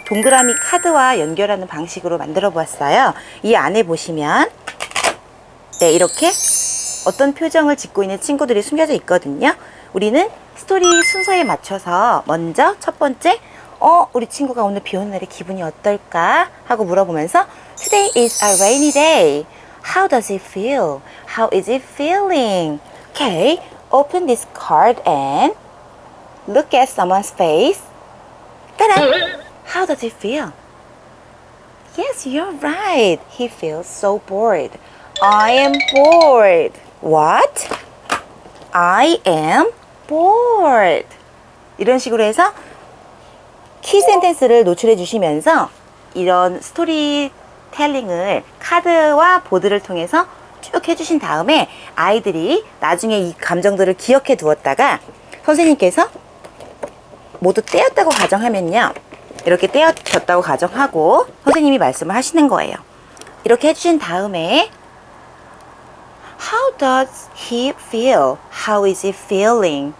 동그라미 카드와 연결하는 방식으로 만들어 보았어요. 이 안에 보시면 네, 이렇게 어떤 표정을 짓고 있는 친구들이 숨겨져 있거든요. 우리는 스토리 순서에 맞춰서 먼저 첫 번째 우리 친구가 오늘 비 오는 날에 기분이 어떨까 하고 물어보면서 Today is a rainy day. How does it feel? How is it feeling? Okay, open this card and look at someone's face. Ta-da! How does it feel? Yes, you're right. He feels so bored. I am bored. What? I am bored. 이런 식으로 해서 키 센텐스를 노출해 주시면서 이런 스토리텔링을 카드와 보드를 통해서 쭉 해주신 다음에 아이들이 나중에 이 감정들을 기억해 두었다가 선생님께서 모두 떼었다고 가정하면요. 이렇게 떼어졌다고 가정하고 선생님이 말씀을 하시는 거예요. 이렇게 해주신 다음에 How does he feel? How is he feeling?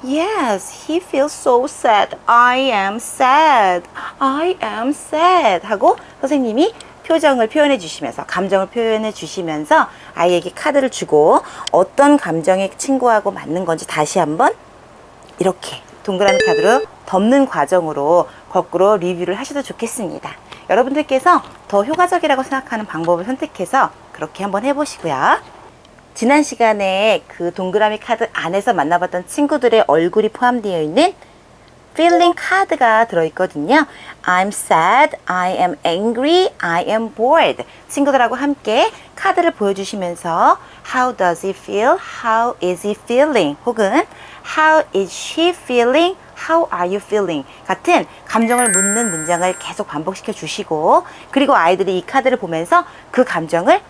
Yes, he feels so sad. I am sad. I am sad. 하고 선생님이 표정을 표현해 주시면서 감정을 표현해 주시면서 아이에게 카드를 주고 어떤 감정의 친구하고 맞는 건지 다시 한번 이렇게 동그라미 카드로 덮는 과정으로 거꾸로 리뷰를 하셔도 좋겠습니다. 여러분들께서 더 효과적이라고 생각하는 방법을 선택해서 그렇게 한번 해보시고요. 지난 시간에 그 동그라미 카드 안에서 만나봤던 친구들의 얼굴이 포함되어 있는 feeling 카드가 들어있거든요. I'm sad, I am angry, I am bored. 친구들하고 함께 카드를 보여주시면서 How does he feel? How is he feeling? 혹은 How is she feeling? How are you feeling? 같은 감정을 묻는 문장을 계속 반복시켜 주시고 그리고 아이들이 이 카드를 보면서 그 감정을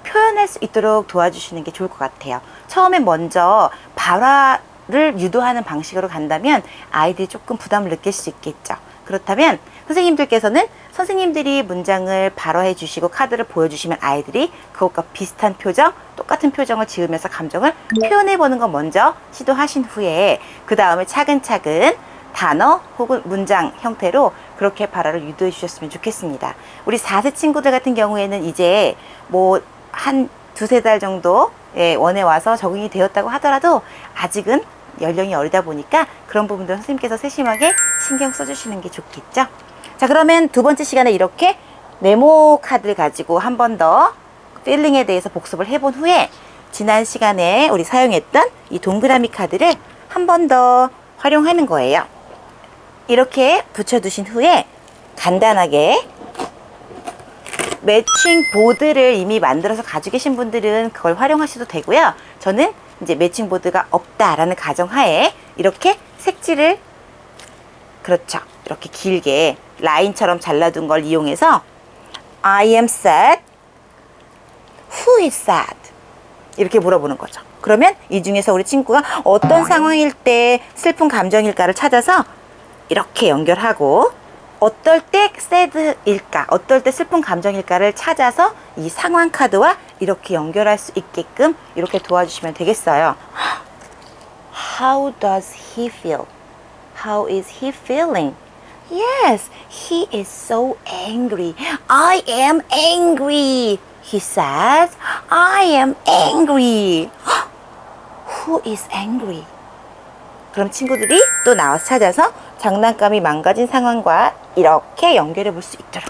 표현할 수 있도록 도와주시는 게 좋을 것 같아요. 처음에 먼저 발화를 유도하는 방식으로 간다면 아이들이 조금 부담을 느낄 수 있겠죠. 그렇다면 선생님들께서는 선생님들이 문장을 발화해 주시고 카드를 보여주시면 아이들이 그것과 비슷한 표정, 똑같은 표정을 지으면서 감정을 표현해 보는 거 먼저 시도하신 후에 그 다음에 차근차근 단어 혹은 문장 형태로 그렇게 발화를 유도해 주셨으면 좋겠습니다. 우리 4세 친구들 같은 경우에는 이제 뭐 한 두세 달 정도 원에 와서 적응이 되었다고 하더라도 아직은 연령이 어리다 보니까 그런 부분들 선생님께서 세심하게 신경 써주시는 게 좋겠죠. 자, 그러면 두 번째 시간에 이렇게 네모 카드를 가지고 한 번 더 필링에 대해서 복습을 해본 후에 지난 시간에 우리 사용했던 이 동그라미 카드를 한 번 더 활용하는 거예요. 이렇게 붙여두신 후에 간단하게 매칭 보드를 이미 만들어서 가지고 계신 분들은 그걸 활용하셔도 되고요. 저는 이제 매칭 보드가 없다라는 가정하에 이렇게 색지를 그렇죠. 이렇게 길게 라인처럼 잘라둔 걸 이용해서 I am sad. Who is sad? 이렇게 물어보는 거죠. 그러면 이 중에서 우리 친구가 어떤 상황일 때 슬픈 감정일까를 찾아서 이렇게 연결하고 어떨 때 sad일까, 어떨 때 슬픈 감정일까를 찾아서 이 상황 카드와 이렇게 연결할 수 있게끔 이렇게 도와주시면 되겠어요. How does he feel? How is he feeling? Yes, he is so angry. I am angry. He says, I am angry. Who is angry? 그럼 친구들이 또 나와서 찾아서 장난감이 망가진 상황과 이렇게 연결해 볼 수 있도록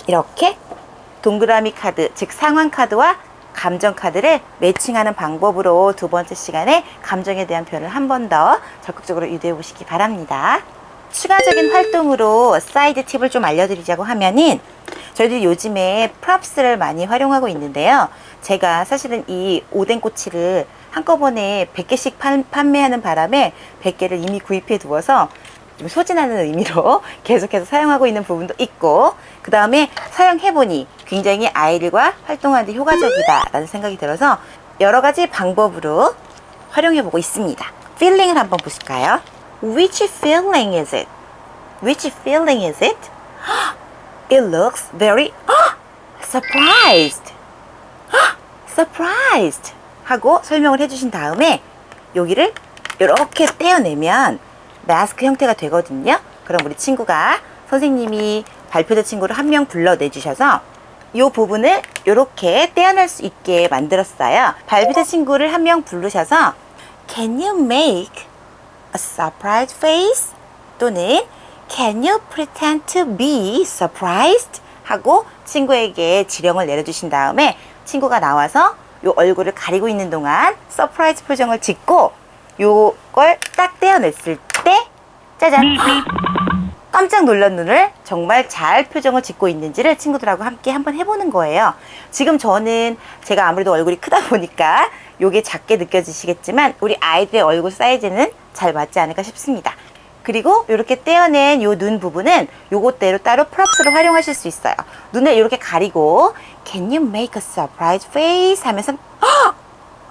이렇게 동그라미 카드, 즉 상황 카드와 감정 카드를 매칭하는 방법으로 두 번째 시간에 감정에 대한 표현을 한 번 더 적극적으로 유도해 보시기 바랍니다. 추가적인 활동으로 사이드 팁을 좀 알려드리자고 하면은 저희들이 요즘에 프롭스를 많이 활용하고 있는데요. 제가 사실은 이 오뎅 꼬치를 한꺼번에 100개씩 판매하는 바람에 100개를 이미 구입해 두어서 좀 소진하는 의미로 계속해서 사용하고 있는 부분도 있고 그 다음에 사용해보니 굉장히 아이들과 활동하는 데 효과적이다라는 생각이 들어서 여러 가지 방법으로 활용해보고 있습니다. feeling을 한번 보실까요? Which feeling is it? Which feeling is it? It looks very surprised. surprised 하고 설명을 해주신 다음에 여기를 이렇게 떼어내면 마스크 형태가 되거든요. 그럼 우리 친구가 선생님이 발표자 친구를 한 명 불러내주셔서 이 부분을 이렇게 떼어낼 수 있게 만들었어요. 발표자 친구를 한 명 부르셔서 Can you make a surprise face? 또는 Can you pretend to be surprised? 하고 친구에게 지령을 내려주신 다음에 친구가 나와서 요 얼굴을 가리고 있는 동안 서프라이즈 표정을 짓고 요걸 딱 떼어냈을 때 짜잔! 깜짝 놀란 눈을 정말 잘 표정을 짓고 있는지를 친구들하고 함께 한번 해보는 거예요. 지금 저는 제가 아무래도 얼굴이 크다 보니까 요게 작게 느껴지시겠지만 우리 아이들의 얼굴 사이즈는 잘 맞지 않을까 싶습니다. 그리고 이렇게 떼어낸 요 눈 부분은 요것대로 따로 프롭스를 활용하실 수 있어요. 눈을 이렇게 가리고 Can you make a surprise face? 하면서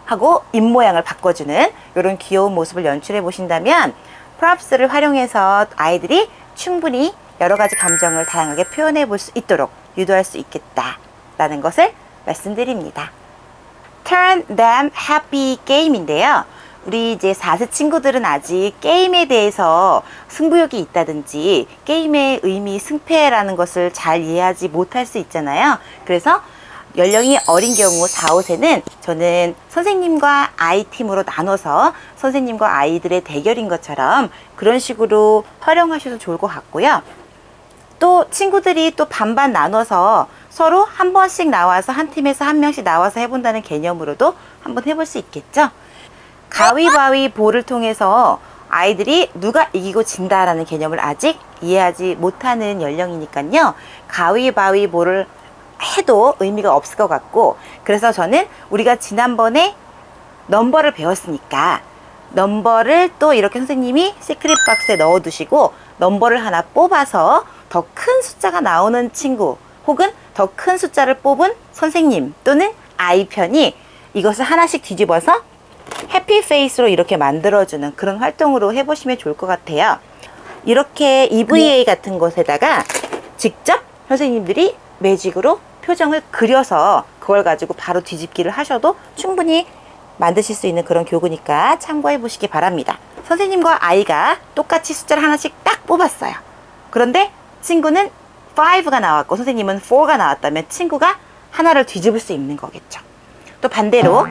하고 입모양을 바꿔주는 이런 귀여운 모습을 연출해 보신다면 프롭스를 활용해서 아이들이 충분히 여러 가지 감정을 다양하게 표현해 볼 수 있도록 유도할 수 있겠다라는 것을 말씀드립니다. Turn them happy 게임인데요. 우리 이제 4세 친구들은 아직 게임에 대해서 승부욕이 있다든지 게임의 의미, 승패라는 것을 잘 이해하지 못할 수 있잖아요. 그래서 연령이 어린 경우 4, 5세는 저는 선생님과 아이 팀으로 나눠서 선생님과 아이들의 대결인 것처럼 그런 식으로 활용하셔도 좋을 것 같고요. 또 친구들이 또 반반 나눠서 서로 한 번씩 나와서 한 팀에서 한 명씩 나와서 해본다는 개념으로도 한번 해볼 수 있겠죠. 가위바위보를 통해서 아이들이 누가 이기고 진다라는 개념을 아직 이해하지 못하는 연령이니까요. 가위바위보를 해도 의미가 없을 것 같고, 그래서 저는 우리가 지난번에 넘버를 배웠으니까 넘버를 또 이렇게 선생님이 시크릿 박스에 넣어 두시고 넘버를 하나 뽑아서 더 큰 숫자가 나오는 친구 혹은 더 큰 숫자를 뽑은 선생님 또는 아이 편이 이것을 하나씩 뒤집어서 해피 페이스로 이렇게 만들어주는 그런 활동으로 해보시면 좋을 것 같아요. 이렇게 EVA 같은 것에다가 직접 선생님들이 매직으로 표정을 그려서 그걸 가지고 바로 뒤집기를 하셔도 충분히 만드실 수 있는 그런 교구니까 참고해 보시기 바랍니다. 선생님과 아이가 똑같이 숫자를 하나씩 딱 뽑았어요. 그런데 친구는 5가 나왔고 선생님은 4가 나왔다면 친구가 하나를 뒤집을 수 있는 거겠죠. 또 반대로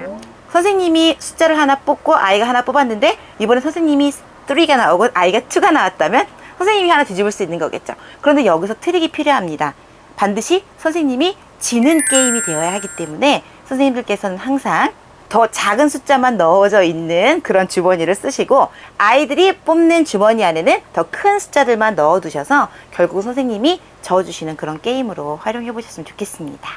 선생님이 숫자를 하나 뽑고 아이가 하나 뽑았는데 이번에 선생님이 3가 나오고 아이가 2가 나왔다면 선생님이 하나 뒤집을 수 있는 거겠죠. 그런데 여기서 트릭이 필요합니다. 반드시 선생님이 지는 게임이 되어야 하기 때문에 선생님들께서는 항상 더 작은 숫자만 넣어져 있는 그런 주머니를 쓰시고 아이들이 뽑는 주머니 안에는 더 큰 숫자들만 넣어 두셔서 결국 선생님이 저어주시는 그런 게임으로 활용해 보셨으면 좋겠습니다.